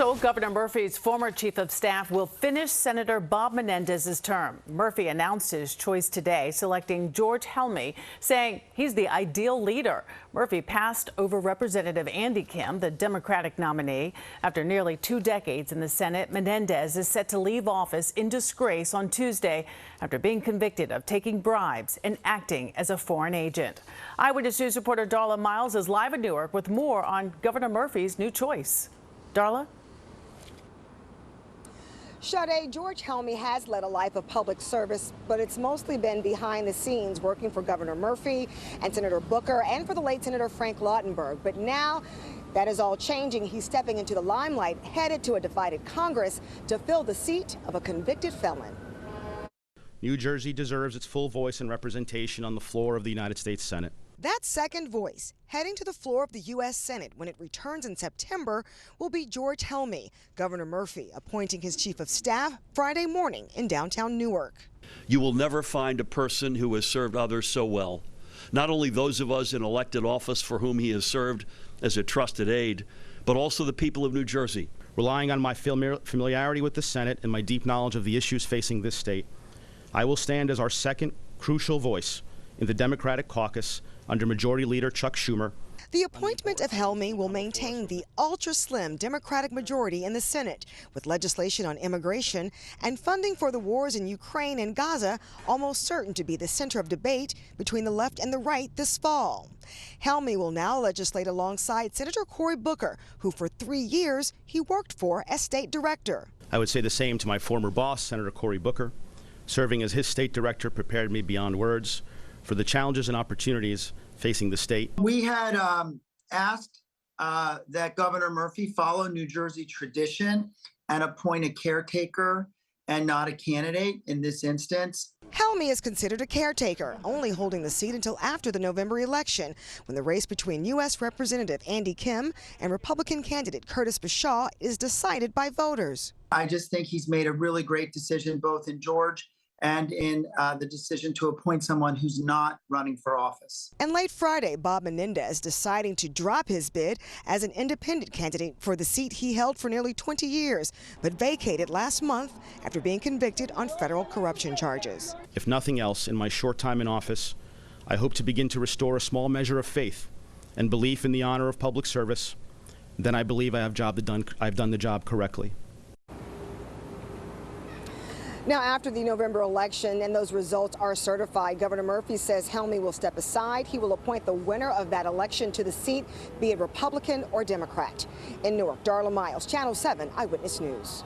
So Governor Murphy's former chief of staff will finish Senator Bob Menendez's term. Murphy announced his choice today, selecting George Helmy, saying he's the ideal leader. Murphy passed over Representative Andy Kim, the Democratic nominee. After nearly 2 decades in the Senate, Menendez is set to leave office in disgrace on Tuesday after being convicted of taking bribes and acting as a foreign agent. Eyewitness News reporter Darla Miles is live in Newark with more on Governor Murphy's new choice. Darla? Sade, George Helmy has led a life of public service, but it's mostly been behind the scenes working for Governor Murphy and Senator Booker and for the late Senator Frank Lautenberg. But now that is all changing. He's stepping into the limelight, headed to a divided Congress to fill the seat of a convicted felon. New Jersey deserves its full voice and representation on the floor of the United States Senate. That second voice heading to the floor of the U.S. Senate when it returns in September will be George Helmy, Governor Murphy appointing his chief of staff Friday morning in downtown Newark. You will never find a person who has served others so well. Not only those of us in elected office for whom he has served as a trusted aide, but also the people of New Jersey. Relying on my familiarity with the Senate and my deep knowledge of the issues facing this state, I will stand as our second crucial voice in the Democratic caucus under Majority Leader Chuck Schumer. The appointment of Helmy will maintain the ultra-slim Democratic majority in the Senate, with legislation on immigration and funding for the wars in Ukraine and Gaza almost certain to be the center of debate between the left and the right this fall. Helmy will now legislate alongside Senator Cory Booker, who for 3 years he worked for as state director. I would say the same to my former boss, Senator Cory Booker. Serving as his state director prepared me beyond words for the challenges and opportunities facing the state. We had asked that Governor Murphy follow New Jersey tradition and appoint a caretaker and not a candidate in this instance. Helmy is considered a caretaker, only holding the seat until after the November election, when the race between U.S. Representative Andy Kim and Republican candidate Curtis Bashaw is decided by voters. I just think he's made a really great decision, both in George and in the decision to appoint someone who's not running for office. And late Friday, Bob Menendez deciding to drop his bid as an independent candidate for the seat he held for nearly 20 years, but vacated last month after being convicted on federal corruption charges. If nothing else, in my short time in office, I hope to begin to restore a small measure of faith and belief in the honor of public service. Then I believe I've done the job correctly. Now, after the November election and those results are certified, Governor Murphy says Helmy will step aside. He will appoint the winner of that election to the seat, be it Republican or Democrat. In Newark, Darla Miles, Channel 7 Eyewitness News.